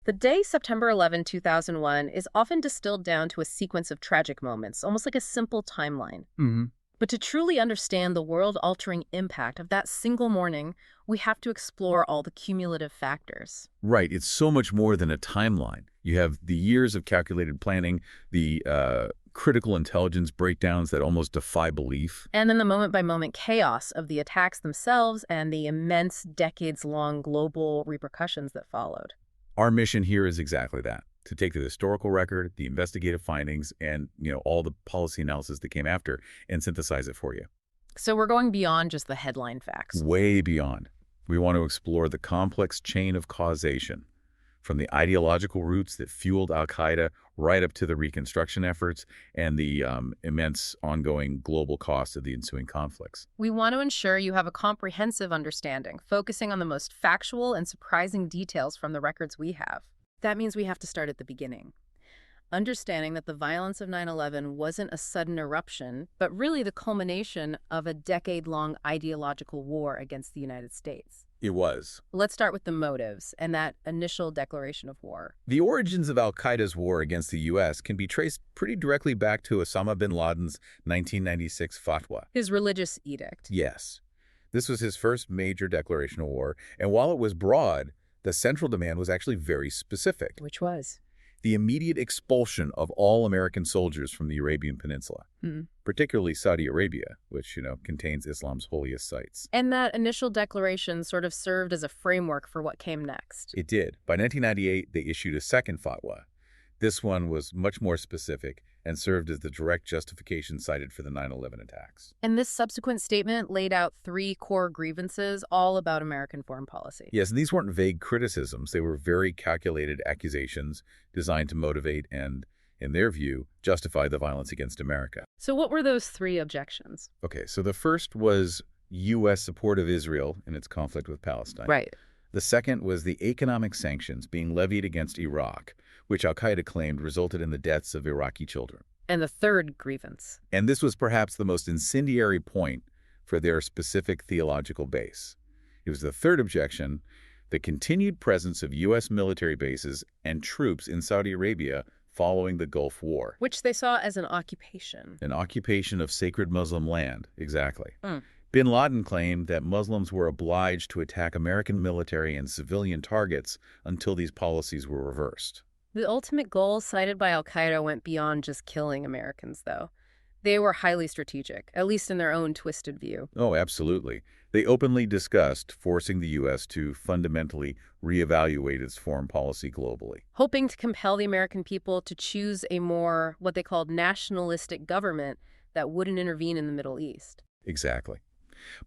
The day September 11, 2001 is often distilled down to a sequence of tragic moments, almost like a simple timeline. Hmm. But to truly understand the world-altering impact of that single morning, we have to explore all the cumulative factors. Right. It's so much more than a timeline. You have the years of calculated planning, the critical intelligence breakdowns that almost defy belief. And then the moment-by-moment chaos of the attacks themselves and the immense decades-long global repercussions that followed. Our mission here is exactly that, to take the historical record, the investigative findings, and all the policy analysis that came after and synthesize it for you. So we're going beyond just the headline facts. Way beyond. We want to explore the complex chain of causation, from the ideological roots that fueled al-Qaeda right up to the reconstruction efforts and the immense ongoing global cost of the ensuing conflicts. We want to ensure you have a comprehensive understanding, focusing on the most factual and surprising details from the records we have. That means we have to start at the beginning. Understanding that the violence of 9/11 wasn't a sudden eruption, but really the culmination of a decade-long ideological war against the United States. It was. Let's start with the motives and that initial declaration of war. The origins of al-Qaeda's war against the U.S. can be traced pretty directly back to Osama bin Laden's 1996 fatwa. His religious edict. Yes. This was his first major declaration of war, and while it was broad, the central demand was actually very specific. Which was? The immediate expulsion of all American soldiers from the Arabian Peninsula, particularly Saudi Arabia, which, contains Islam's holiest sites. And that initial declaration sort of served as a framework for what came next. It did. By 1998, they issued a second fatwa. This one was much more specific and served as the direct justification cited for the 9/11 attacks. And this subsequent statement laid out 3 core grievances, all about American foreign policy. Yes, and these weren't vague criticisms. They were very calculated accusations designed to motivate and, in their view, justify the violence against America. So what were those 3 objections? Okay, so the first was U.S. support of Israel in its conflict with Palestine. Right. The second was the economic sanctions being levied against Iraq, which al-Qaeda claimed resulted in the deaths of Iraqi children. And the third grievance. And this was perhaps the most incendiary point for their specific theological base. It was the third objection, the continued presence of U.S. military bases and troops in Saudi Arabia following the Gulf War. Which they saw as an occupation. An occupation of sacred Muslim land, exactly. Bin Laden claimed that Muslims were obliged to attack American military and civilian targets until these policies were reversed. The ultimate goal cited by al-Qaeda went beyond just killing Americans, though. They were highly strategic, at least in their own twisted view. Oh, absolutely. They openly discussed forcing the U.S. to fundamentally reevaluate its foreign policy globally. Hoping to compel the American people to choose a more, what they called, nationalistic government that wouldn't intervene in the Middle East. Exactly.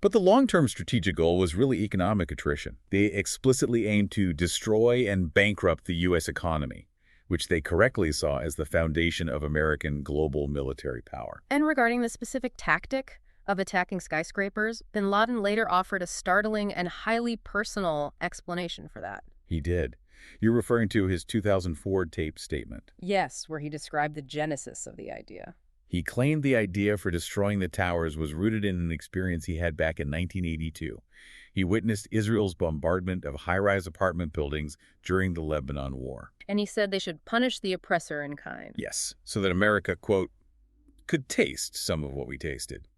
But the long-term strategic goal was really economic attrition. They explicitly aimed to destroy and bankrupt the U.S. economy, which they correctly saw as the foundation of American global military power. And regarding the specific tactic of attacking skyscrapers, bin Laden later offered a startling and highly personal explanation for that. He did. You're referring to his 2004 taped statement. Yes, where he described the genesis of the idea. He claimed the idea for destroying the towers was rooted in an experience he had back in 1982. He witnessed Israel's bombardment of high-rise apartment buildings during the Lebanon War. And he said they should punish the oppressor in kind. Yes, so that America, quote, could taste some of what we tasted.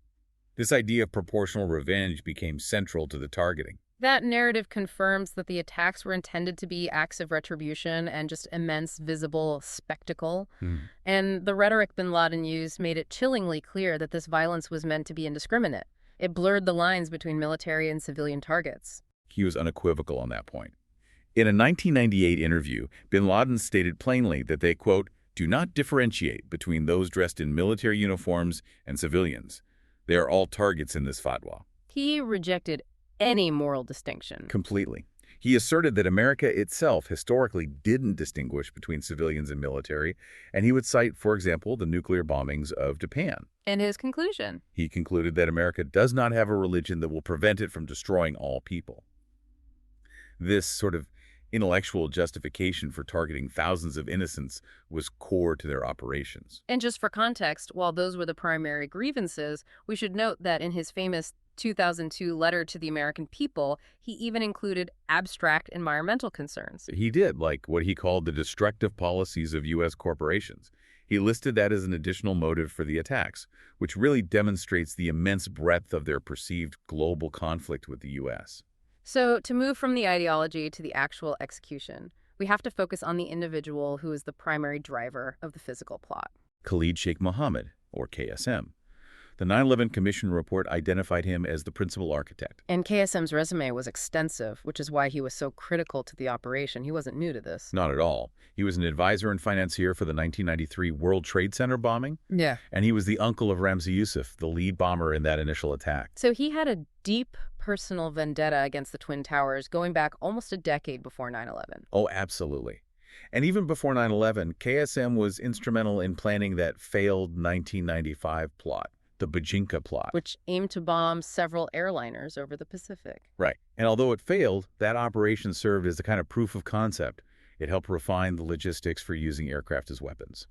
This idea of proportional revenge became central to the targeting. That narrative confirms that the attacks were intended to be acts of retribution and just immense visible spectacle. And the rhetoric bin Laden used made it chillingly clear that this violence was meant to be indiscriminate. It blurred the lines between military and civilian targets. He was unequivocal on that point. In a 1998 interview, bin Laden stated plainly that they, quote, do not differentiate between those dressed in military uniforms and civilians. They are all targets in this fatwa. He rejected any moral distinction. Completely. He asserted that America itself historically didn't distinguish between civilians and military, and he would cite, for example, the nuclear bombings of Japan. And his conclusion? He concluded that America does not have a religion that will prevent it from destroying all people. This sort of intellectual justification for targeting thousands of innocents was core to their operations. And just for context, while those were the primary grievances, we should note that in his famous 2002 letter to the American people, he even included abstract environmental concerns. He did, like what he called the destructive policies of U.S. corporations. He listed that as an additional motive for the attacks, which really demonstrates the immense breadth of their perceived global conflict with the U.S. So, to move from the ideology to the actual execution, we have to focus on the individual who is the primary driver of the physical plot. Khalid Sheikh Mohammed, or KSM. The 9/11 Commission report identified him as the principal architect. And KSM's resume was extensive, which is why he was so critical to the operation. He wasn't new to this. Not at all. He was an advisor and financier for the 1993 World Trade Center bombing, Yeah. and he was the uncle of Ramzi Youssef, the lead bomber in that initial attack. So he had a deep personal vendetta against the Twin Towers going back almost a decade before 9/11. Oh, absolutely. And even before 9/11, KSM was instrumental in planning that failed 1995 plot, the Bajinka plot. Which aimed to bomb several airliners over the Pacific. Right. And although it failed, that operation served as a kind of proof of concept. It helped refine the logistics for using aircraft as weapons.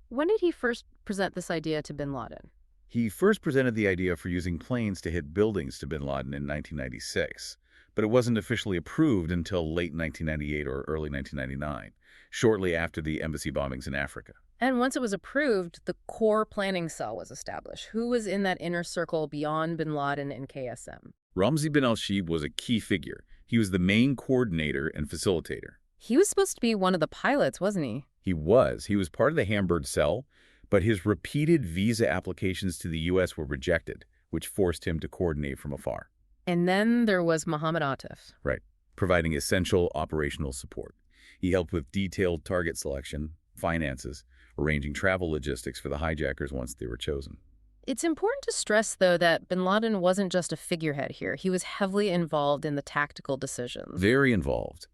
When did he first present this idea to bin Laden? He first presented the idea for using planes to hit buildings to bin Laden in 1996, but it wasn't officially approved until late 1998 or early 1999, shortly after the embassy bombings in Africa. And once it was approved, the core planning cell was established. Who was in that inner circle beyond bin Laden and KSM? Ramzi bin al-Shibh was a key figure. He was the main coordinator and facilitator. He was supposed to be one of the pilots, wasn't he? He was part of the Hamburg cell, but his repeated visa applications to the U.S. were rejected, which forced him to coordinate from afar. And then there was Mohammed Atif. Right, providing essential operational support. He helped with detailed target selection, finances, arranging travel logistics for the hijackers once they were chosen. It's important to stress, though, that bin Laden wasn't just a figurehead here. He was heavily involved in the tactical decisions. Very involved.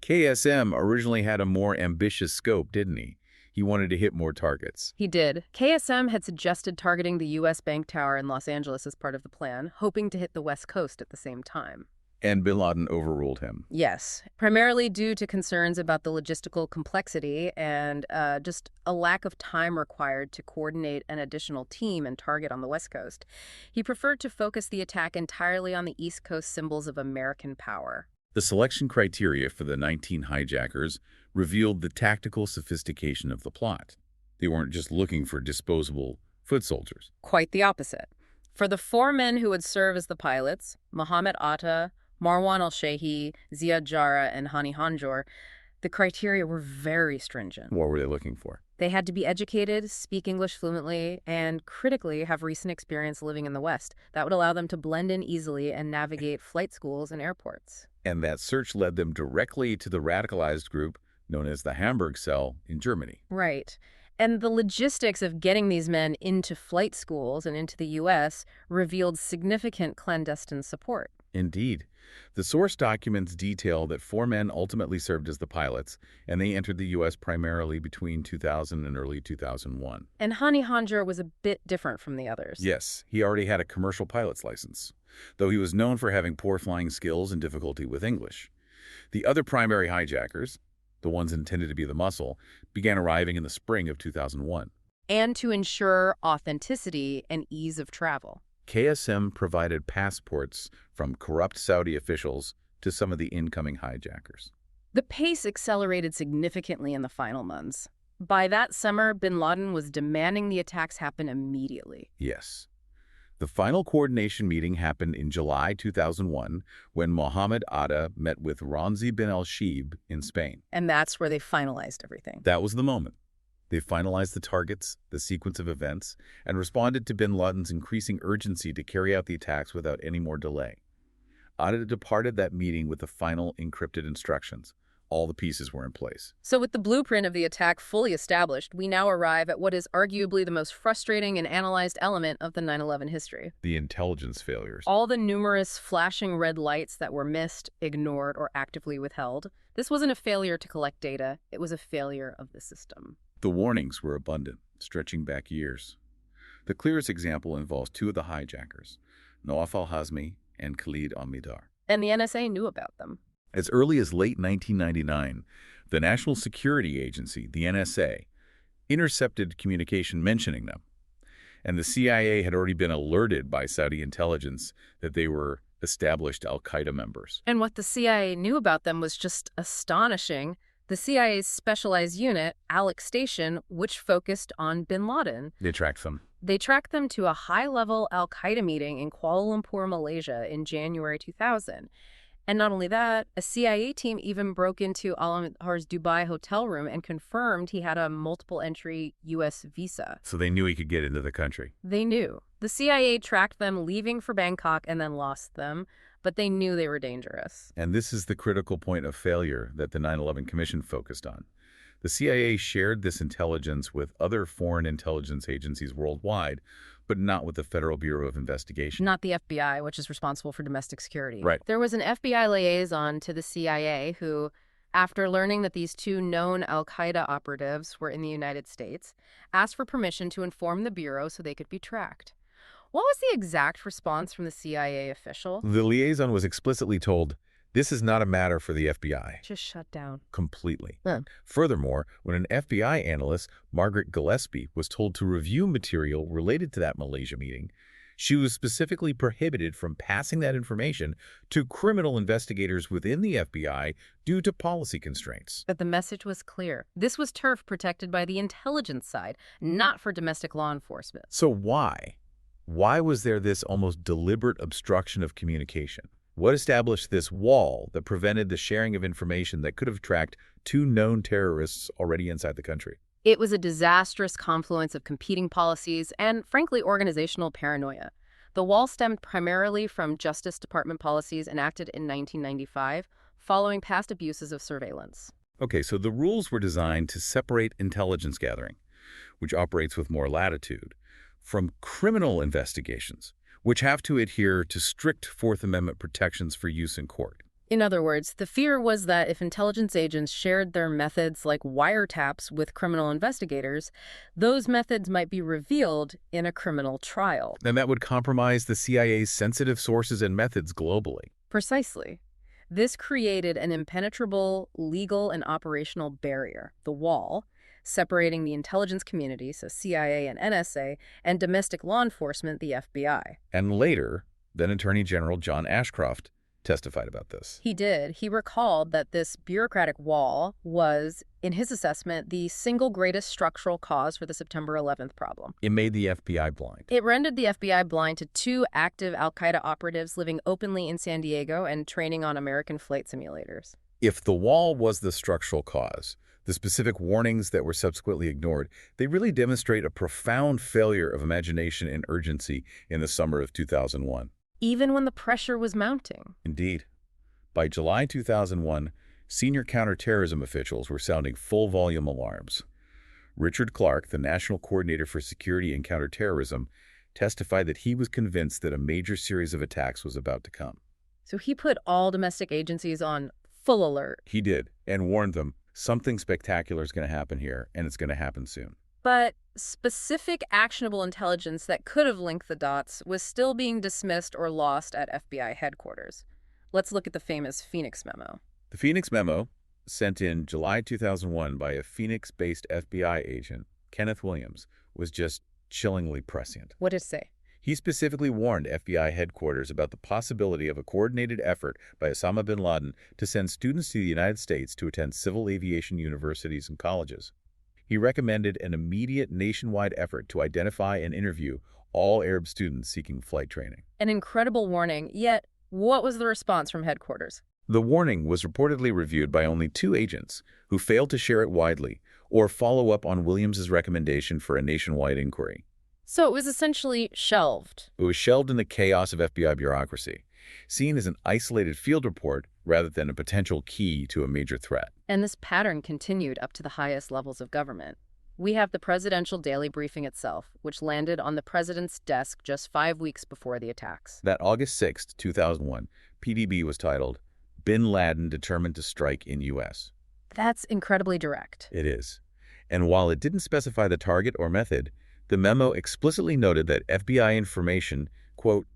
KSM originally had a more ambitious scope, didn't he? He wanted to hit more targets. He did. KSM had suggested targeting the U.S. Bank Tower in Los Angeles as part of the plan, hoping to hit the West Coast at the same time. And bin Laden overruled him. Yes, primarily due to concerns about the logistical complexity and just a lack of time required to coordinate an additional team and target on the West Coast. He preferred to focus the attack entirely on the East Coast symbols of American power. The selection criteria for the 19 hijackers revealed the tactical sophistication of the plot. They weren't just looking for disposable foot soldiers. Quite the opposite. For the 4 men who would serve as the pilots, Mohammed Atta, Marwan al-Shehi, Ziad Jarrah, and Hani Hanjour, the criteria were very stringent. What were they looking for? They had to be educated, speak English fluently, and critically have recent experience living in the West. That would allow them to blend in easily and navigate flight schools and airports. And that search led them directly to the radicalized group known as the Hamburg cell in Germany. Right. And the logistics of getting these men into flight schools and into the U.S. revealed significant clandestine support. Indeed. The source documents detail that 4 men ultimately served as the pilots, and they entered the U.S. primarily between 2000 and early 2001. And Hani Hanjour was a bit different from the others. Yes, he already had a commercial pilot's license, though he was known for having poor flying skills and difficulty with English. The other primary hijackers, the ones intended to be the muscle, began arriving in the spring of 2001. And to ensure authenticity and ease of travel. KSM provided passports from corrupt Saudi officials to some of the incoming hijackers. The pace accelerated significantly in the final months. By that summer, bin Laden was demanding the attacks happen immediately. Yes. The final coordination meeting happened in July 2001 when Mohammed Atta met with Ramzi bin al-Shibh in Spain. And that's where they finalized everything. That was the moment. They finalized the targets, the sequence of events, and responded to bin Laden's increasing urgency to carry out the attacks without any more delay. Atta departed that meeting with the final encrypted instructions. All the pieces were in place. So with the blueprint of the attack fully established, we now arrive at what is arguably the most frustrating and analyzed element of the 9/11 history. The intelligence failures. All the numerous flashing red lights that were missed, ignored, or actively withheld. This wasn't a failure to collect data. It was a failure of the system. The warnings were abundant, stretching back years. The clearest example involves 2 of the hijackers, Nawaf al-Hazmi and Khalid al-Midar. And the NSA knew about them. As early as late 1999, the National Security Agency, the NSA, intercepted communication mentioning them. And the CIA had already been alerted by Saudi intelligence that they were established al-Qaeda members. And what the CIA knew about them was just astonishing. The CIA's specialized unit, Alex Station, which focused on bin Laden. They tracked them. They tracked them to a high-level al-Qaeda meeting in Kuala Lumpur, Malaysia in January 2000. And not only that, a CIA team even broke into Al-Amhar's Dubai hotel room and confirmed he had a multiple-entry U.S. visa. So they knew he could get into the country. They knew. The CIA tracked them leaving for Bangkok and then lost them, but they knew they were dangerous. And this is the critical point of failure that the 9/11 Commission focused on. The CIA shared this intelligence with other foreign intelligence agencies worldwide, but not with the Federal Bureau of Investigation. Not the FBI, which is responsible for domestic security. Right. There was an FBI liaison to the CIA who, after learning that these two known al-Qaeda operatives were in the United States, asked for permission to inform the Bureau so they could be tracked. What was the exact response from the CIA official? The liaison was explicitly told, this is not a matter for the FBI. Just shut down. Completely. Huh. Furthermore, when an FBI analyst, Margaret Gillespie, was told to review material related to that Malaysia meeting, she was specifically prohibited from passing that information to criminal investigators within the FBI due to policy constraints. But the message was clear. This was turf protected by the intelligence side, not for domestic law enforcement. So why? Why was there this almost deliberate obstruction of communication? What established this wall that prevented the sharing of information that could have tracked two known terrorists already inside the country? It was a disastrous confluence of competing policies and, frankly, organizational paranoia. The wall stemmed primarily from Justice Department policies enacted in 1995, following past abuses of surveillance. Okay, so the rules were designed to separate intelligence gathering, which operates with more latitude, from criminal investigations, which have to adhere to strict Fourth Amendment protections for use in court. In other words, the fear was that if intelligence agents shared their methods like wiretaps with criminal investigators, those methods might be revealed in a criminal trial. And that would compromise the CIA's sensitive sources and methods globally. Precisely. This created an impenetrable legal and operational barrier, the wall, separating the intelligence community, so CIA and NSA, and domestic law enforcement, the FBI. And later, then Attorney General John Ashcroft testified about this. He did. He recalled that this bureaucratic wall was, in his assessment, the single greatest structural cause for the September 11th problem. It made the FBI blind. It rendered the FBI blind to two active al-Qaeda operatives living openly in San Diego and training on American flight simulators. If the wall was the structural cause, the specific warnings that were subsequently ignored, they really demonstrate a profound failure of imagination and urgency in the summer of 2001. Even when the pressure was mounting. Indeed. By July 2001, senior counterterrorism officials were sounding full-volume alarms. Richard Clark, the National Coordinator for Security and Counterterrorism, testified that he was convinced that a major series of attacks was about to come. So he put all domestic agencies on full alert. He did, and warned them, something spectacular is going to happen here, and it's going to happen soon. But specific actionable intelligence that could have linked the dots was still being dismissed or lost at FBI headquarters. Let's look at the famous Phoenix memo. The Phoenix memo, sent in July 2001 by a Phoenix-based FBI agent, Kenneth Williams, was just chillingly prescient. What did it say? He specifically warned FBI headquarters about the possibility of a coordinated effort by Osama bin Laden to send students to the United States to attend civil aviation universities and colleges. He recommended an immediate nationwide effort to identify and interview all Arab students seeking flight training. An incredible warning, yet what was the response from headquarters? The warning was reportedly reviewed by only 2 agents who failed to share it widely or follow up on Williams's recommendation for a nationwide inquiry. So it was essentially shelved. It was shelved in the chaos of FBI bureaucracy, seen as an isolated field report rather than a potential key to a major threat. And this pattern continued up to the highest levels of government. We have the presidential daily briefing itself, which landed on the president's desk just 5 weeks before the attacks. That August 6, 2001, PDB was titled, Bin Laden Determined to Strike in U.S. That's incredibly direct. It is. And while it didn't specify the target or method, the memo explicitly noted that FBI information, quote,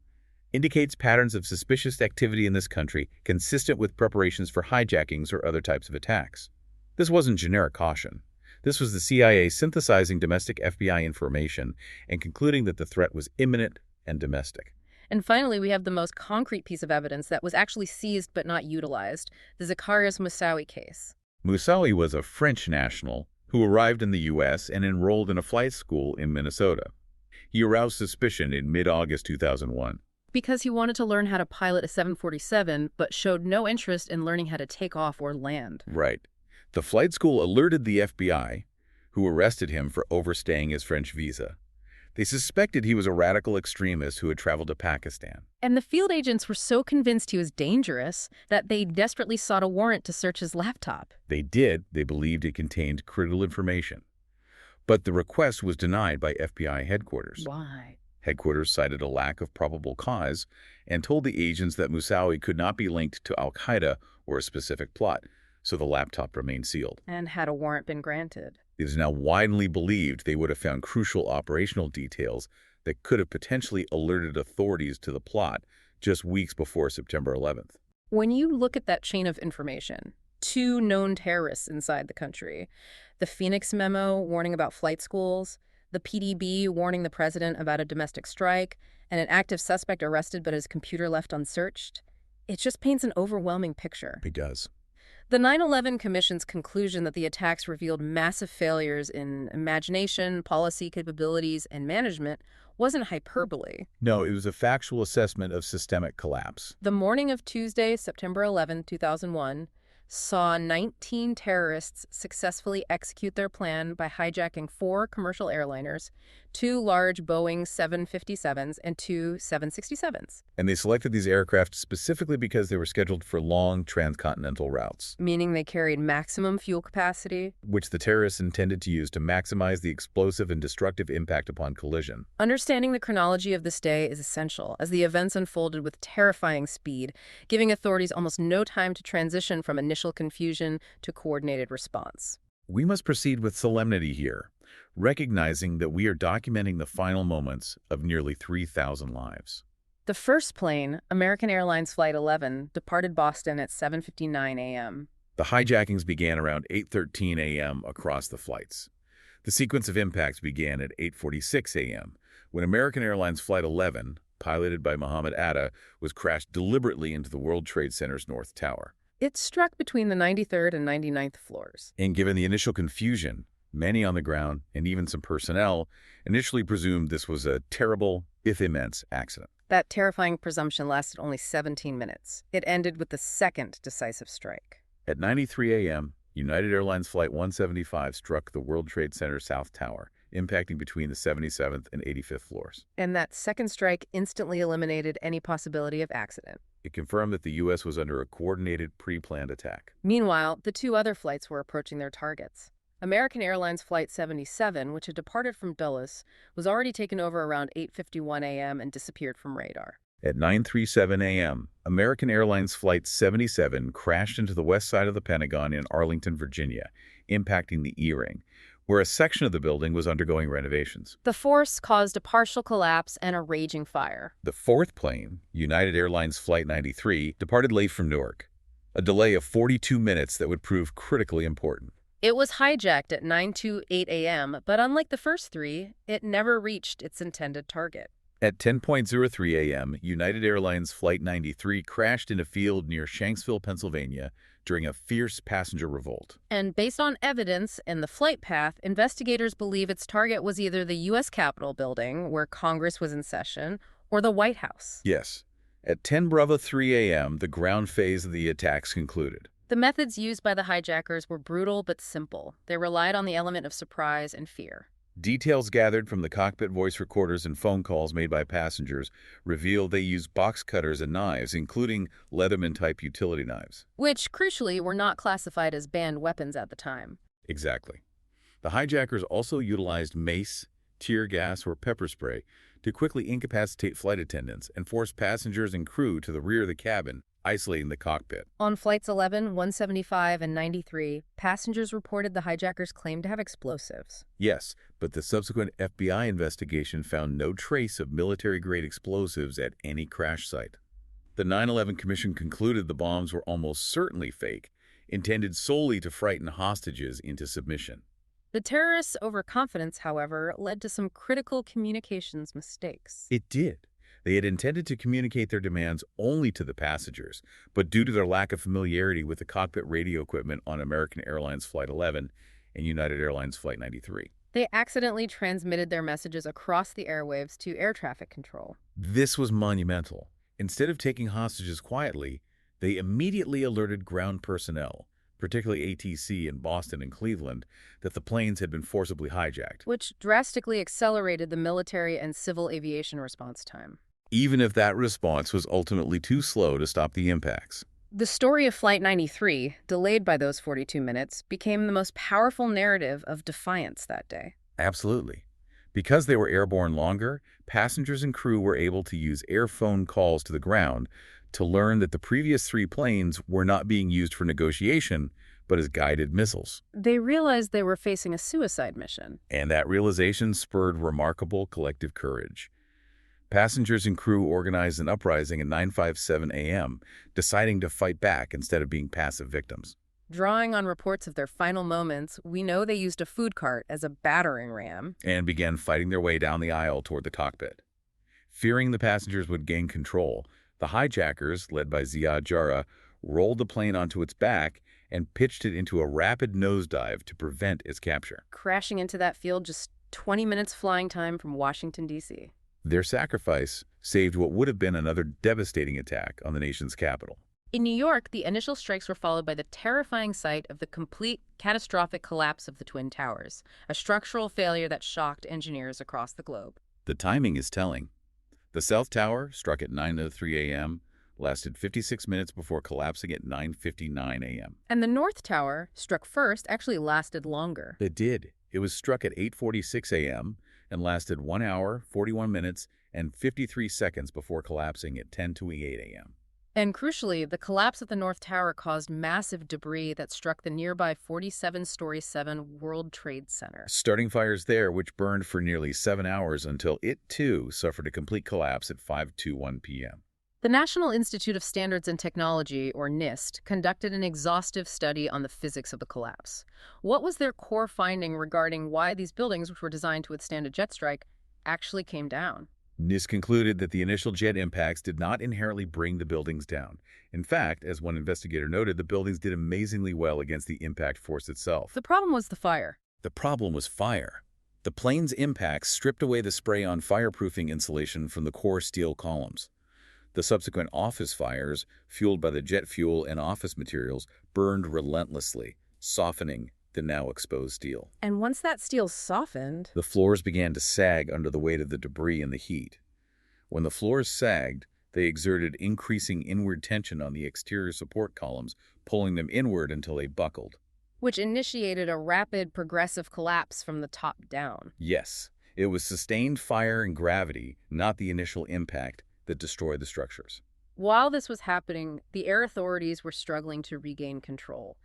indicates patterns of suspicious activity in this country consistent with preparations for hijackings or other types of attacks. This wasn't generic caution. This was the CIA synthesizing domestic FBI information and concluding that the threat was imminent and domestic. And finally, we have the most concrete piece of evidence that was actually seized but not utilized, the Zacarias Moussaoui case. Moussaoui was a French national who arrived in the U.S. and enrolled in a flight school in Minnesota. He aroused suspicion in mid-August 2001. Because he wanted to learn how to pilot a 747, but showed no interest in learning how to take off or land. Right. The flight school alerted the FBI, who arrested him for overstaying his French visa. They suspected he was a radical extremist who had traveled to Pakistan. And the field agents were so convinced he was dangerous that they desperately sought a warrant to search his laptop. They did. They believed it contained critical information. But the request was denied by FBI headquarters. Why? Headquarters cited a lack of probable cause and told the agents that Moussaoui could not be linked to al-Qaeda or a specific plot, so the laptop remained sealed. And had a warrant been granted? It is now widely believed they would have found crucial operational details that could have potentially alerted authorities to the plot just weeks before September 11th. When you look at that chain of information, 2 known terrorists inside the country, the Phoenix memo warning about flight schools, the PDB warning the president about a domestic strike, and an active suspect arrested but his computer left unsearched, it just paints an overwhelming picture. It does. The 9/11 Commission's conclusion that the attacks revealed massive failures in imagination, policy capabilities, and management wasn't hyperbole. No, it was a factual assessment of systemic collapse. The morning of Tuesday, September 11, 2001, saw 19 terrorists successfully execute their plan by hijacking 4 commercial airliners, 2 large Boeing 757s, and 2 767s. And they selected these aircraft specifically because they were scheduled for long transcontinental routes, Meaning they carried maximum fuel capacity. which the terrorists intended to use to maximize the explosive and destructive impact upon collision. Understanding the chronology of this day is essential, as the events unfolded with terrifying speed, giving authorities almost no time to transition from initial confusion to coordinated response. We must proceed with solemnity here, recognizing that we are documenting the final moments of nearly 3,000 lives. The first plane, American Airlines Flight 11, departed Boston at 7:59 a.m. The hijackings began around 8:13 a.m. across the flights. The sequence of impacts began at 8:46 a.m., when American Airlines Flight 11, piloted by Mohammed Atta, was crashed deliberately into the World Trade Center's North Tower. It struck between the 93rd and 99th floors. And given the initial confusion, many on the ground, and even some personnel, initially presumed this was a terrible, if immense, accident. That terrifying presumption lasted only 17 minutes. It ended with the second decisive strike. At 9:03 a.m., United Airlines Flight 175 struck the World Trade Center South Tower, impacting between the 77th and 85th floors. And that second strike instantly eliminated any possibility of accident. It confirmed that the U.S. was under a coordinated, pre-planned attack. Meanwhile, the 2 other flights were approaching their targets. American Airlines Flight 77, which had departed from Dulles, was already taken over around 8:51 a.m. and disappeared from radar. At 9:37 a.m., American Airlines Flight 77 crashed into the west side of the Pentagon in Arlington, Virginia, impacting the E-ring, where a section of the building was undergoing renovations. The force caused a partial collapse and a raging fire. The fourth plane, United Airlines Flight 93, departed late from Newark, a delay of 42 minutes that would prove critically important. It was hijacked at 9:28 a.m., but unlike the first 3, it never reached its intended target. At 10:03 a.m., United Airlines Flight 93 crashed in a field near Shanksville, Pennsylvania, during a fierce passenger revolt. And based on evidence and the flight path, investigators believe its target was either the U.S. Capitol building, where Congress was in session, or the White House. Yes. At 10:03 a.m., the ground phase of the attacks concluded. The methods used by the hijackers were brutal but simple. They relied on the element of surprise and fear. Details gathered from the cockpit voice recorders and phone calls made by passengers reveal they used box cutters and knives, including Leatherman-type utility knives. Which, crucially, were not classified as banned weapons at the time. Exactly. The hijackers also utilized mace, tear gas, or pepper spray to quickly incapacitate flight attendants and force passengers and crew to the rear of the cabin, isolating the cockpit. On Flights 11, 175, and 93, passengers reported the hijackers claimed to have explosives. Yes, but the subsequent FBI investigation found no trace of military-grade explosives at any crash site. The 9/11 Commission concluded the bombs were almost certainly fake, intended solely to frighten hostages into submission. The terrorists' overconfidence, however, led to some critical communications mistakes. It did. They had intended to communicate their demands only to the passengers, but due to their lack of familiarity with the cockpit radio equipment on American Airlines Flight 11 and United Airlines Flight 93. They accidentally transmitted their messages across the airwaves to air traffic control. This was monumental. Instead of taking hostages quietly, they immediately alerted ground personnel, particularly ATC in Boston and Cleveland, that the planes had been forcibly hijacked. Which drastically accelerated the military and civil aviation response time. Even if that response was ultimately too slow to stop the impacts. The story of Flight 93, delayed by those 42 minutes, became the most powerful narrative of defiance that day. Absolutely. Because they were airborne longer, passengers and crew were able to use airphone calls to the ground to learn that the previous 3 planes were not being used for negotiation, but as guided missiles. They realized they were facing a suicide mission. And that realization spurred remarkable collective courage. Passengers and crew organized an uprising at 9:57 a.m., deciding to fight back instead of being passive victims. Drawing on reports of their final moments, we know they used a food cart as a battering ram. And began fighting their way down the aisle toward the cockpit. Fearing the passengers would gain control, the hijackers, led by Ziad Jarrah, rolled the plane onto its back and pitched it into a rapid nosedive to prevent its capture. Crashing into that field just 20 minutes flying time from Washington, D.C. Their sacrifice saved what would have been another devastating attack on the nation's capital. In New York, the initial strikes were followed by the terrifying sight of the complete, catastrophic collapse of the Twin Towers, a structural failure that shocked engineers across the globe. The timing is telling. The South Tower, struck at 9:03 a.m., lasted 56 minutes before collapsing at 9:59 a.m. And the North Tower, struck first, actually lasted longer. It did. It was struck at 8:46 a.m. and lasted 1 hour, 41 minutes, and 53 seconds before collapsing at 10:28 a.m. And crucially, the collapse of the North Tower caused massive debris that struck the nearby 47-story 7 World Trade Center. Starting fires there, which burned for nearly 7 hours until it, too, suffered a complete collapse at 5:21 p.m. The National Institute of Standards and Technology, or NIST, conducted an exhaustive study on the physics of the collapse. What was their core finding regarding why these buildings, which were designed to withstand a jet strike, actually came down? NIST concluded that the initial jet impacts did not inherently bring the buildings down. In fact, as one investigator noted, the buildings did amazingly well against the impact force itself. The problem was the fire. The problem was fire. The plane's impacts stripped away the spray-on fireproofing insulation from the core steel columns. The subsequent office fires, fueled by the jet fuel and office materials, burned relentlessly, softening the now exposed steel. And once that steel softened, the floors began to sag under the weight of the debris and the heat. When the floors sagged, they exerted increasing inward tension on the exterior support columns, pulling them inward until they buckled. Which initiated a rapid, progressive collapse from the top down. Yes, it was sustained fire and gravity, not the initial impact, that destroyed the structures. While this was happening, the air authorities were struggling to regain control.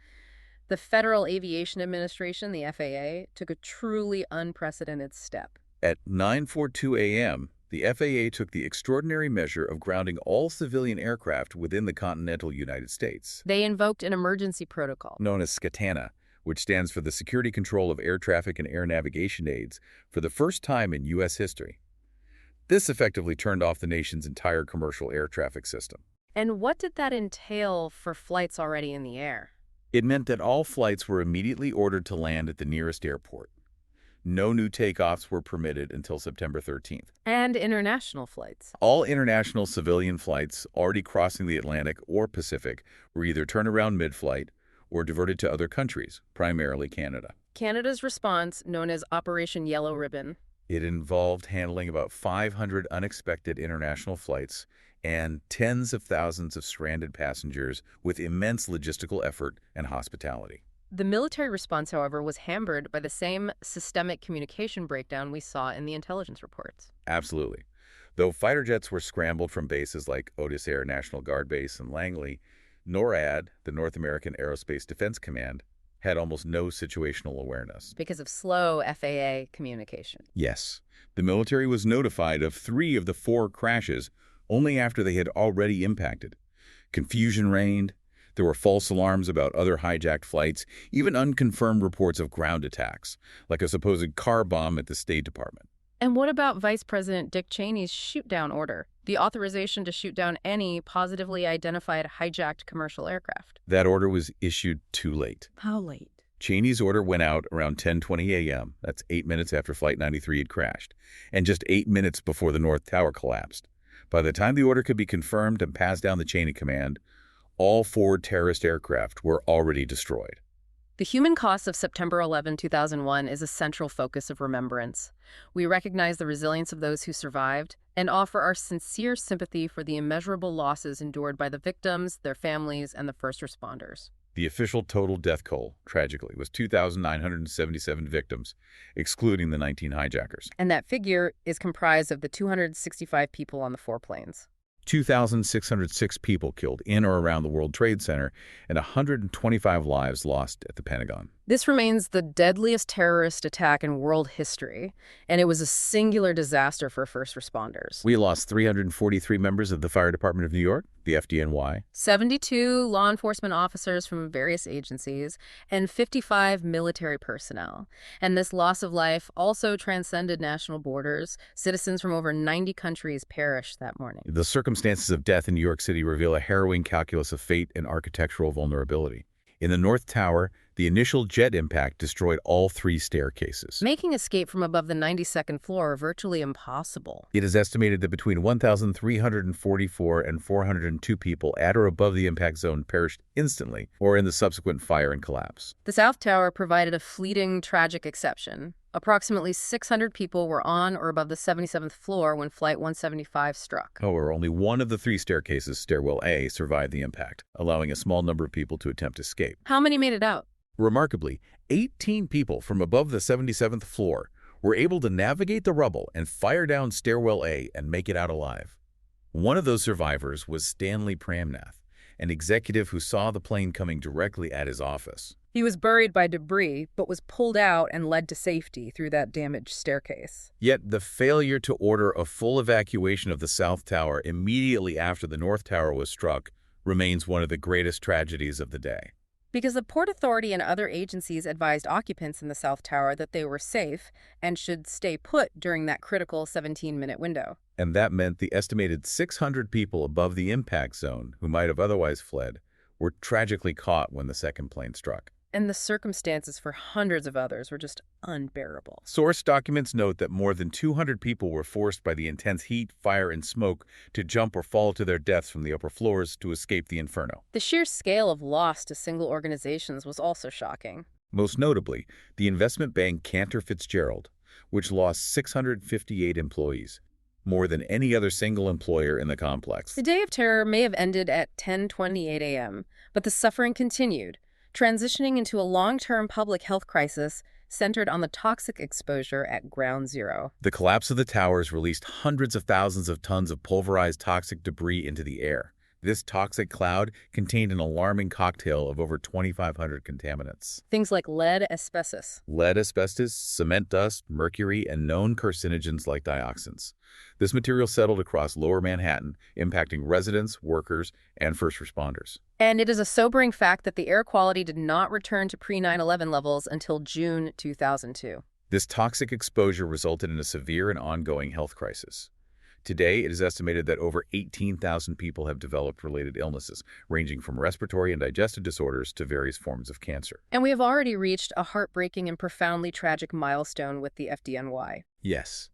The Federal Aviation Administration, the FAA, took a truly unprecedented step. At 9:42 a.m., the FAA took the extraordinary measure of grounding all civilian aircraft within the continental United States. They invoked an emergency protocol known as SCATANA, which stands for the Security Control of Air Traffic and Air Navigation Aids, for the first time in U.S. history. This effectively turned off the nation's entire commercial air traffic system. And what did that entail for flights already in the air? It meant that all flights were immediately ordered to land at the nearest airport. No new takeoffs were permitted until September 13th. And international flights. All international civilian flights already crossing the Atlantic or Pacific were either turned around mid-flight or diverted to other countries, primarily Canada. Canada's response, known as Operation Yellow Ribbon. It involved handling about 500 unexpected international flights and tens of thousands of stranded passengers with immense logistical effort and hospitality. The military response, however, was hampered by the same systemic communication breakdown we saw in the intelligence reports. Absolutely. Though fighter jets were scrambled from bases like Otis Air National Guard Base in Langley, NORAD, the North American Aerospace Defense Command, had almost no situational awareness. Because of slow FAA communication. Yes. The military was notified of 3 of the 4 crashes only after they had already impacted. Confusion reigned. There were false alarms about other hijacked flights, even unconfirmed reports of ground attacks, like a supposed car bomb at the State Department. And what about Vice President Dick Cheney's shoot-down order, the authorization to shoot down any positively identified hijacked commercial aircraft? That order was issued too late. How late? Cheney's order went out around 10:20 a.m. That's 8 minutes after Flight 93 had crashed, and just 8 minutes before the North Tower collapsed. By the time the order could be confirmed and passed down the chain of command, all 4 terrorist aircraft were already destroyed. The human cost of September 11, 2001 is a central focus of remembrance. We recognize the resilience of those who survived and offer our sincere sympathy for the immeasurable losses endured by the victims, their families, and the first responders. The official total death toll, tragically, was 2,977 victims, excluding the 19 hijackers. And that figure is comprised of the 265 people on the 4 planes. 2,606 people killed in or around the World Trade Center and 125 lives lost at the Pentagon. This remains the deadliest terrorist attack in world history, and it was a singular disaster for first responders. We lost 343 members of the Fire Department of New York, the FDNY, 72 law enforcement officers from various agencies, and 55 military personnel. And this loss of life also transcended national borders. Citizens from over 90 countries perished that morning. The circumstances of death in New York City reveal a harrowing calculus of fate and architectural vulnerability. In the North Tower, the initial jet impact destroyed all 3 staircases, Making escape from above the 92nd floor virtually impossible. It is estimated that between 1,344 and 402 people at or above the impact zone perished instantly or in the subsequent fire and collapse. The South Tower provided a fleeting, tragic exception. Approximately 600 people were on or above the 77th floor when Flight 175 struck. However, only one of the 3 staircases, Stairwell A, survived the impact, allowing a small number of people to attempt escape. How many made it out? Remarkably, 18 people from above the 77th floor were able to navigate the rubble and fire down Stairwell A and make it out alive. One of those survivors was Stanley Pramnath, an executive who saw the plane coming directly at his office. He was buried by debris, but was pulled out and led to safety through that damaged staircase. Yet the failure to order a full evacuation of the South Tower immediately after the North Tower was struck remains one of the greatest tragedies of the day. Because the Port Authority and other agencies advised occupants in the South Tower that they were safe and should stay put during that critical 17-minute window. And that meant the estimated 600 people above the impact zone who might have otherwise fled were tragically caught when the second plane struck. And the circumstances for hundreds of others were just unbearable. Source documents note that more than 200 people were forced by the intense heat, fire, and smoke to jump or fall to their deaths from the upper floors to escape the inferno. The sheer scale of loss to single organizations was also shocking. Most notably, the investment bank Cantor Fitzgerald, which lost 658 employees, more than any other single employer in the complex. The day of terror may have ended at 10:28 a.m., but the suffering continued, transitioning into a long-term public health crisis centered on the toxic exposure at Ground Zero. The collapse of the towers released hundreds of thousands of tons of pulverized toxic debris into the air. This toxic cloud contained an alarming cocktail of over 2,500 contaminants. Things like lead, asbestos. Lead, asbestos, cement dust, mercury, and known carcinogens like dioxins. This material settled across lower Manhattan, impacting residents, workers, and first responders. And it is a sobering fact that the air quality did not return to pre-9/11 levels until June 2002. This toxic exposure resulted in a severe and ongoing health crisis. Today, it is estimated that over 18,000 people have developed related illnesses, ranging from respiratory and digestive disorders to various forms of cancer. And we have already reached a heartbreaking and profoundly tragic milestone with the FDNY. Yes.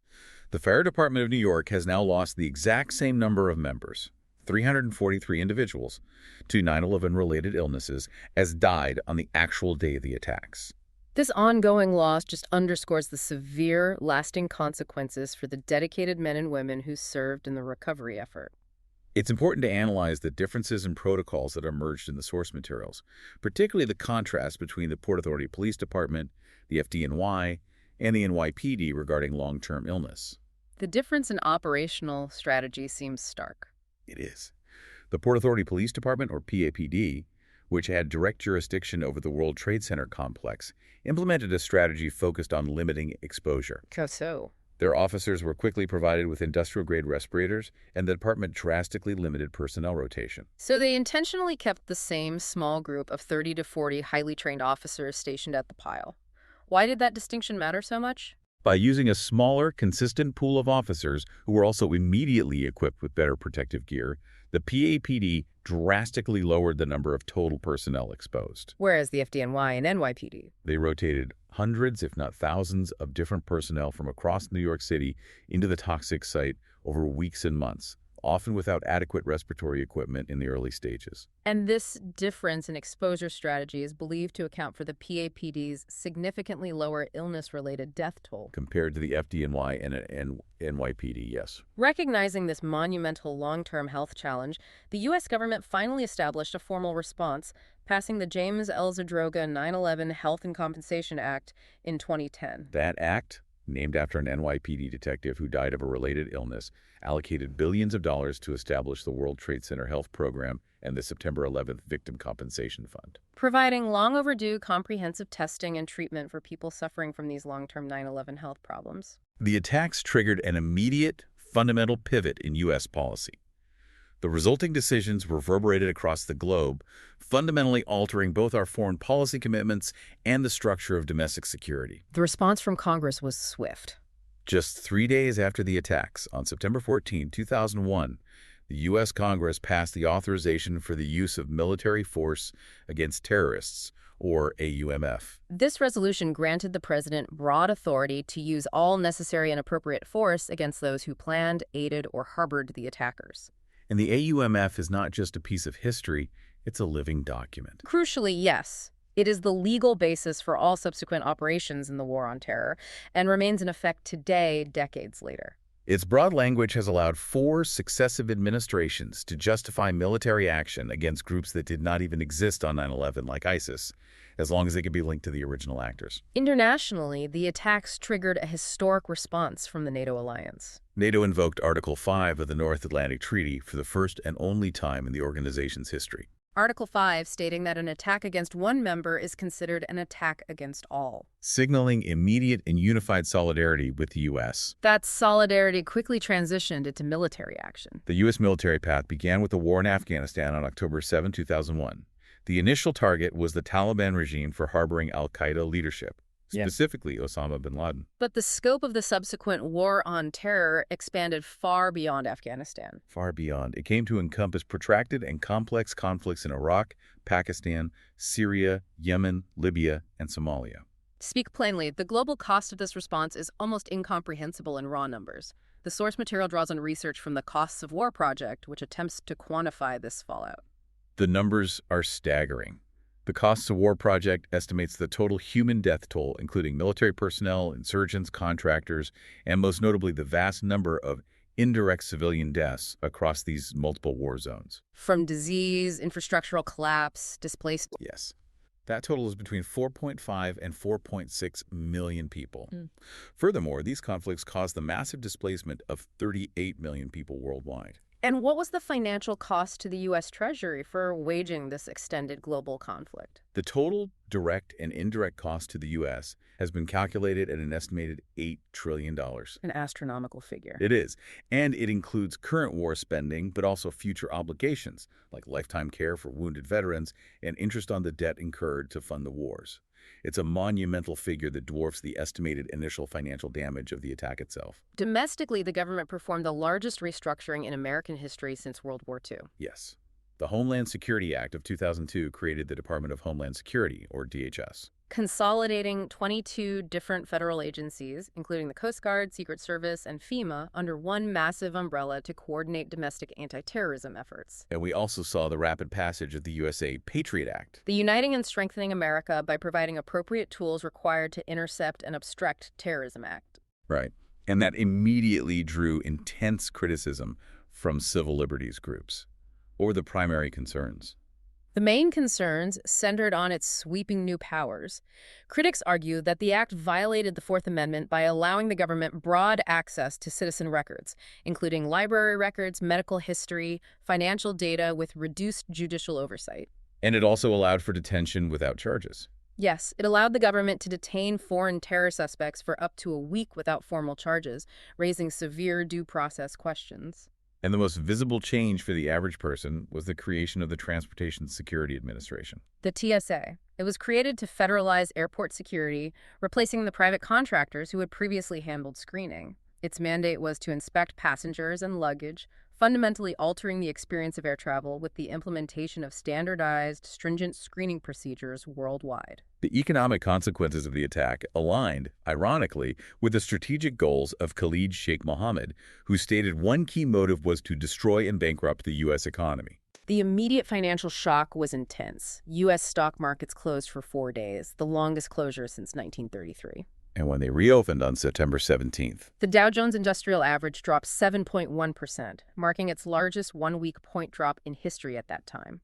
The Fire Department of New York has now lost the exact same number of members, 343 individuals, to 9/11-related illnesses, as died on the actual day of the attacks. This ongoing loss just underscores the severe, lasting consequences for the dedicated men and women who served in the recovery effort. It's important to analyze the differences in protocols that emerged in the source materials, particularly the contrast between the Port Authority Police Department, the FDNY, and the NYPD regarding long-term illness. The difference in operational strategy seems stark. It is. The Port Authority Police Department, or PAPD, which had direct jurisdiction over the World Trade Center complex, implemented a strategy focused on limiting exposure. How so? Their officers were quickly provided with industrial-grade respirators, and the department drastically limited personnel rotation. So they intentionally kept the same small group of 30 to 40 highly trained officers stationed at the pile. Why did that distinction matter so much? By using a smaller, consistent pool of officers who were also immediately equipped with better protective gear, the PAPD drastically lowered the number of total personnel exposed. Whereas the FDNY and NYPD. They rotated hundreds, if not thousands, of different personnel from across New York City into the toxic site over weeks and months, often without adequate respiratory equipment in the early stages. And this difference in exposure strategy is believed to account for the PAPD's significantly lower illness-related death toll. Compared to the FDNY and NYPD, yes. Recognizing this monumental long-term health challenge, the U.S. government finally established a formal response, passing the James L. Zadroga 9/11 Health and Compensation Act in 2010. That act, named after an NYPD detective who died of a related illness, allocated billions of dollars to establish the World Trade Center Health Program and the September 11th Victim Compensation Fund. Providing long overdue comprehensive testing and treatment for people suffering from these long-term 9/11 health problems. The attacks triggered an immediate, fundamental pivot in U.S. policy. The resulting decisions reverberated across the globe, fundamentally altering both our foreign policy commitments and the structure of domestic security. The response from Congress was swift. Just 3 days after the attacks, on September 14, 2001, the U.S. Congress passed the authorization for the use of military force against terrorists, or AUMF. This resolution granted the president broad authority to use all necessary and appropriate force against those who planned, aided, or harbored the attackers. And the AUMF is not just a piece of history, it's a living document. Crucially, yes, it is the legal basis for all subsequent operations in the War on Terror and remains in effect today, decades later. Its broad language has allowed 4 successive administrations to justify military action against groups that did not even exist on 9/11, like ISIS, as long as they could be linked to the original actors. Internationally, the attacks triggered a historic response from the NATO alliance. NATO invoked Article 5 of the North Atlantic Treaty for the first and only time in the organization's history. Article 5 stating that an attack against one member is considered an attack against all, signaling immediate and unified solidarity with the U.S. That solidarity quickly transitioned into military action. The U.S. military path began with the war in Afghanistan on October 7, 2001. The initial target was the Taliban regime for harboring al-Qaeda leadership, specifically Osama bin Laden. But the scope of the subsequent war on terror expanded far beyond Afghanistan. Far beyond. It came to encompass protracted and complex conflicts in Iraq, Pakistan, Syria, Yemen, Libya, and Somalia. To speak plainly, the global cost of this response is almost incomprehensible in raw numbers. The source material draws on research from the Costs of War Project, which attempts to quantify this fallout. The numbers are staggering. The Costs of War Project estimates the total human death toll, including military personnel, insurgents, contractors, and most notably the vast number of indirect civilian deaths across these multiple war zones. From disease, infrastructural collapse, displaced. Yes. That total is between 4.5 and 4.6 million people. Furthermore, these conflicts caused the massive displacement of 38 million people worldwide. And what was the financial cost to the U.S. Treasury for waging this extended global conflict? The total direct and indirect cost to the U.S. has been calculated at an estimated $8 trillion. An astronomical figure. It is. And it includes current war spending, but also future obligations, like lifetime care for wounded veterans and interest on the debt incurred to fund the wars. It's a monumental figure that dwarfs the estimated initial financial damage of the attack itself. Domestically, the government performed the largest restructuring in American history since World War II. Yes. The Homeland Security Act of 2002 created the Department of Homeland Security, or DHS. Consolidating 22 different federal agencies, including the Coast Guard, Secret Service, and FEMA, under one massive umbrella to coordinate domestic anti-terrorism efforts. And we also saw the rapid passage of the USA Patriot Act. The uniting and strengthening America by providing appropriate tools required to intercept and obstruct terrorism act. Right. And that immediately drew intense criticism from civil liberties groups. What were the primary concerns? The main concerns centered on its sweeping new powers. Critics argue that the act violated the Fourth Amendment by allowing the government broad access to citizen records, including library records, medical history, financial data with reduced judicial oversight. And it also allowed for detention without charges. Yes, it allowed the government to detain foreign terror suspects for up to a week without formal charges, raising severe due process questions. And the most visible change for the average person was the creation of the Transportation Security Administration. The TSA. It was created to federalize airport security, replacing the private contractors who had previously handled screening. Its mandate was to inspect passengers and luggage, fundamentally altering the experience of air travel with the implementation of standardized, stringent screening procedures worldwide. The economic consequences of the attack aligned, ironically, with the strategic goals of Khalid Sheikh Mohammed, who stated one key motive was to destroy and bankrupt the U.S. economy. The immediate financial shock was intense. U.S. stock markets closed for 4 days, the longest closure since 1933. And when they reopened on September 17th, The Dow Jones Industrial Average dropped 7.1%, marking its largest one-week point drop in history at that time.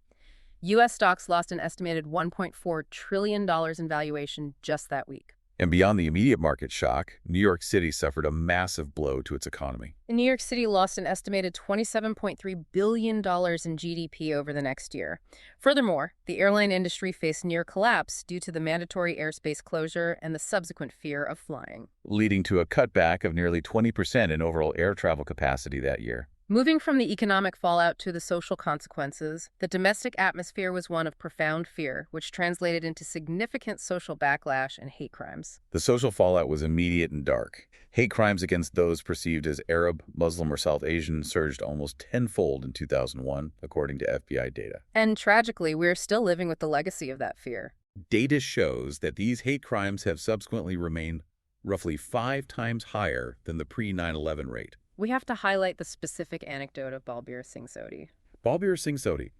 U.S. stocks lost an estimated $1.4 trillion in valuation just that week. and beyond the immediate market shock, New York City suffered a massive blow to its economy. New York City lost an estimated $27.3 billion in GDP over the next year. Furthermore, the airline industry faced near collapse due to the mandatory airspace closure and the subsequent fear of flying, Leading to a cutback of nearly 20% in overall air travel capacity that year. Moving from the economic fallout to the social consequences, the domestic atmosphere was one of profound fear, which translated into significant social backlash and hate crimes. The social fallout was immediate and dark. Hate crimes against those perceived as Arab, Muslim, or South Asian surged almost tenfold in 2001, according to FBI data. And tragically, we're still living with the legacy of that fear. Data shows that these hate crimes have subsequently remained roughly 5 times higher than the pre-9/11 rate. We have to highlight the specific anecdote of Balbir Singh Sodhi. Balbir Singh Sodhi,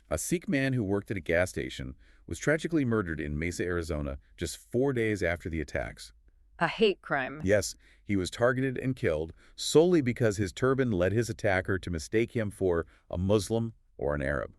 a Sikh man who worked at a gas station, was tragically murdered in Mesa, Arizona, just 4 days after the attacks. A hate crime. Yes, he was targeted and killed solely because his turban led his attacker to mistake him for a Muslim or an Arab.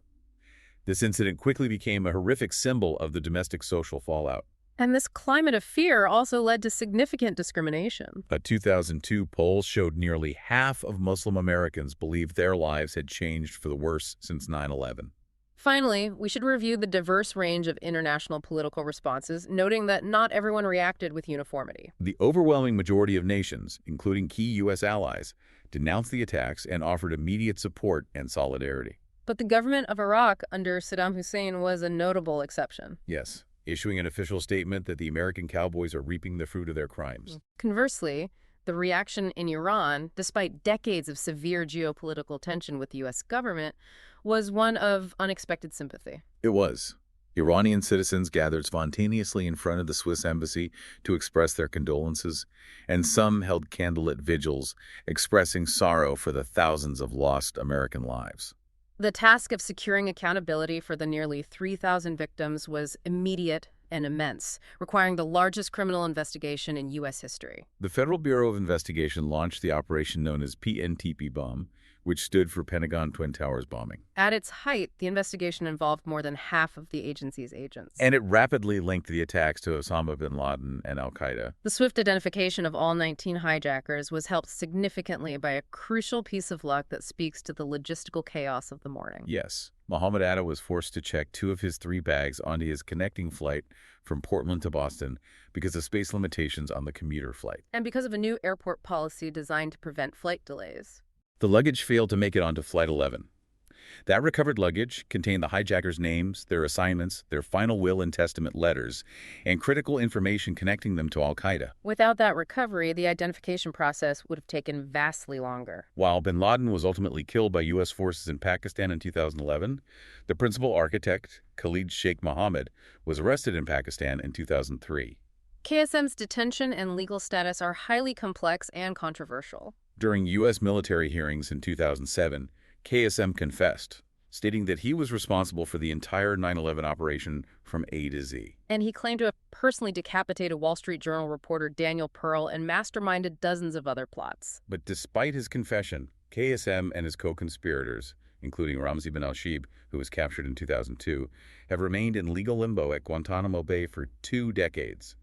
This incident quickly became a horrific symbol of the domestic social fallout. And this climate of fear also led to significant discrimination. A 2002 poll showed nearly half of Muslim Americans believed their lives had changed for the worse since 9/11. Finally, we should review the diverse range of international political responses, noting that not everyone reacted with uniformity. The overwhelming majority of nations, including key U.S. allies, denounced the attacks and offered immediate support and solidarity. But the government of Iraq under Saddam Hussein was a notable exception. Yes, issuing an official statement that the American cowboys are reaping the fruit of their crimes. Conversely, the reaction in Iran, despite decades of severe geopolitical tension with the U.S. government, was one of unexpected sympathy. It was. Iranian citizens gathered spontaneously in front of the Swiss embassy to express their condolences, and some held candlelit vigils expressing sorrow for the thousands of lost American lives. The task of securing accountability for the nearly 3,000 victims was immediate and immense, requiring the largest criminal investigation in U.S. history. The Federal Bureau of Investigation launched the operation known as PNTP bomb, which stood for Pentagon Twin Towers bombing. At its height, the investigation involved more than half of the agency's agents. And it rapidly linked the attacks to Osama bin Laden and al-Qaeda. The swift identification of all 19 hijackers was helped significantly by a crucial piece of luck that speaks to the logistical chaos of the morning. Yes, Mohammed Atta was forced to check 2 of his 3 bags onto his connecting flight from Portland to Boston because of space limitations on the commuter flight. And because of a new airport policy designed to prevent flight delays. The luggage failed to make it onto Flight 11. That recovered luggage contained the hijackers' names, their assignments, their final will and testament letters, and critical information connecting them to al-Qaeda. Without that recovery, the identification process would have taken vastly longer. While bin Laden was ultimately killed by U.S. forces in Pakistan in 2011, the principal architect, Khalid Sheikh Mohammed, was arrested in Pakistan in 2003. KSM's detention and legal status are highly complex and controversial. During U.S. military hearings in 2007, KSM confessed, stating that he was responsible for the entire 9/11 operation from A to Z. And he claimed to have personally decapitated Wall Street Journal reporter Daniel Pearl and masterminded dozens of other plots. But despite his confession, KSM and his co-conspirators, including Ramzi bin al-Shibh, who was captured in 2002, have remained in legal limbo at Guantanamo Bay for 2 decades.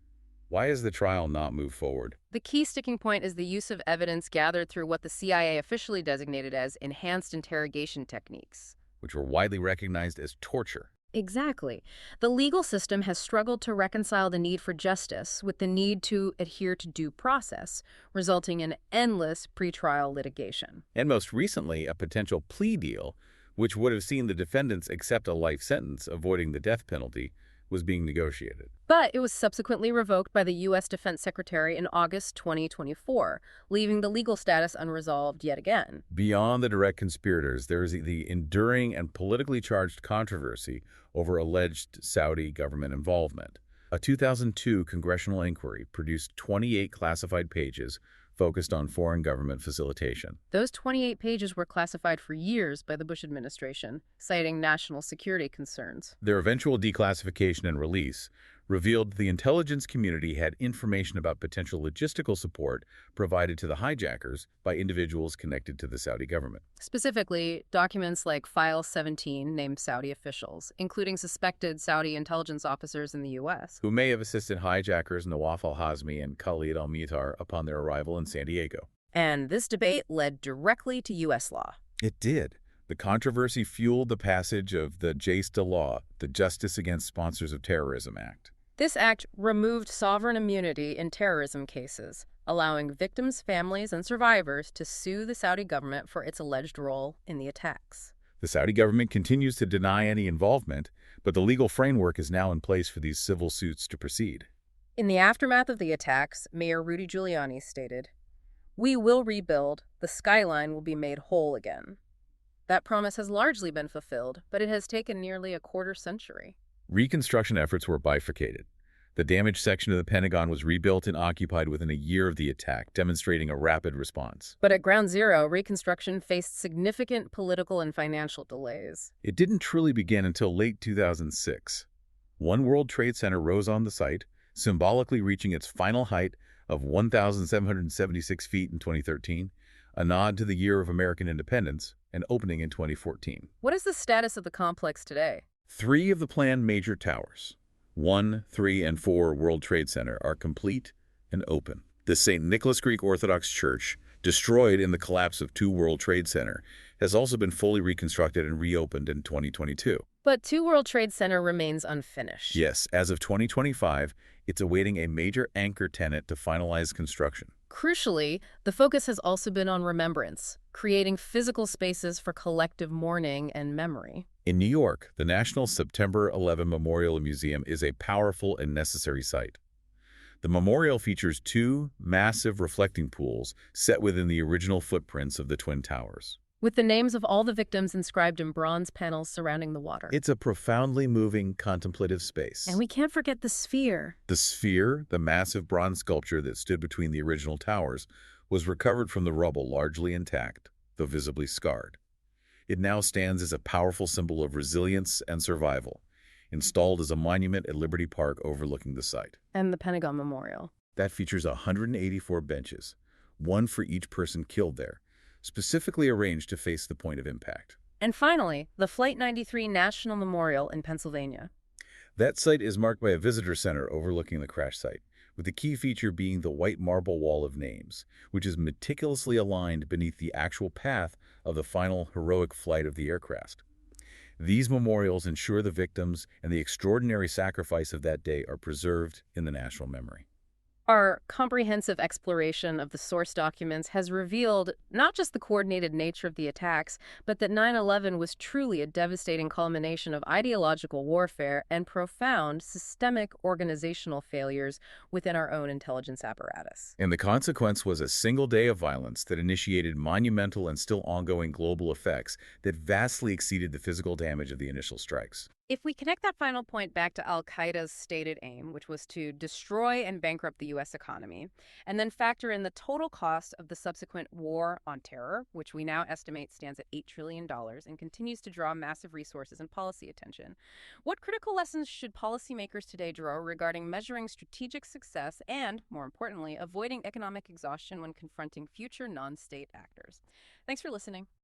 Why has the trial not moved forward? The key sticking point is the use of evidence gathered through what the CIA officially designated as enhanced interrogation techniques, Which were widely recognized as torture. Exactly. The legal system has struggled to reconcile the need for justice with the need to adhere to due process, resulting in endless pretrial litigation. And most recently, a potential plea deal, which would have seen the defendants accept a life sentence, avoiding the death penalty, was being negotiated. But it was subsequently revoked by the U.S. Defense Secretary in August 2024, leaving the legal status unresolved yet again. Beyond the direct conspirators, there is the enduring and politically charged controversy over alleged Saudi government involvement. A 2002 congressional inquiry produced 28 classified pages focused on foreign government facilitation. Those 28 pages were classified for years by the Bush administration, citing national security concerns. Their eventual declassification and release revealed the intelligence community had information about potential logistical support provided to the hijackers by individuals connected to the Saudi government. Specifically, documents like File 17 named Saudi officials, including suspected Saudi intelligence officers in the U.S. Who may have assisted hijackers Nawaf al-Hazmi and Khalid al-Mutar upon their arrival in San Diego. And this debate led directly to U.S. law. It did. The controversy fueled the passage of the JSTA law, the Justice Against Sponsors of Terrorism Act. This act removed sovereign immunity in terrorism cases, allowing victims' families and survivors to sue the Saudi government for its alleged role in the attacks. The Saudi government continues to deny any involvement, but the legal framework is now in place for these civil suits to proceed. In the aftermath of the attacks, Mayor Rudy Giuliani stated, "We will rebuild, the skyline will be made whole again." That promise has largely been fulfilled, but it has taken nearly a quarter century. Reconstruction efforts were bifurcated. The damaged section of the Pentagon was rebuilt and occupied within a year of the attack, demonstrating a rapid response. But at ground zero, reconstruction faced significant political and financial delays. It didn't truly begin until late 2006. One World Trade Center rose on the site, symbolically reaching its final height of 1,776 feet in 2013, a nod to the year of American independence, and opening in 2014. What is the status of the complex today? 3 of the planned major towers, 1, 3, and 4 World Trade Center, are complete and open. The St. Nicholas Greek Orthodox Church, destroyed in the collapse of 2 World Trade Center, has also been fully reconstructed and reopened in 2022. But 2 World Trade Center remains unfinished. Yes, as of 2025, it's awaiting a major anchor tenant to finalize construction. Crucially, the focus has also been on remembrance, creating physical spaces for collective mourning and memory. In New York, the National September 11 Memorial Museum is a powerful and necessary site. The memorial features 2 massive reflecting pools set within the original footprints of the Twin Towers, with the names of all the victims inscribed in bronze panels surrounding the water. It's a profoundly moving, contemplative space. And we can't forget the sphere. The sphere, the massive bronze sculpture that stood between the original towers, was recovered from the rubble largely intact, though visibly scarred. It now stands as a powerful symbol of resilience and survival, installed as a monument at Liberty Park overlooking the site. And the Pentagon Memorial. That features 184 benches, one for each person killed there, specifically arranged to face the point of impact. And finally, the Flight 93 National Memorial in Pennsylvania. That site is marked by a visitor center overlooking the crash site, with the key feature being the white marble wall of names, which is meticulously aligned beneath the actual path of the final heroic flight of the aircraft. These memorials ensure the victims and the extraordinary sacrifice of that day are preserved in the national memory. Our comprehensive exploration of the source documents has revealed not just the coordinated nature of the attacks, but that 9/11 was truly a devastating culmination of ideological warfare and profound systemic organizational failures within our own intelligence apparatus. And the consequence was a single day of violence that initiated monumental and still ongoing global effects that vastly exceeded the physical damage of the initial strikes. If we connect that final point back to al-Qaeda's stated aim, which was to destroy and bankrupt the U.S. economy, and then factor in the total cost of the subsequent war on terror, which we now estimate stands at $8 trillion and continues to draw massive resources and policy attention, what critical lessons should policymakers today draw regarding measuring strategic success and, more importantly, avoiding economic exhaustion when confronting future non-state actors? Thanks for listening.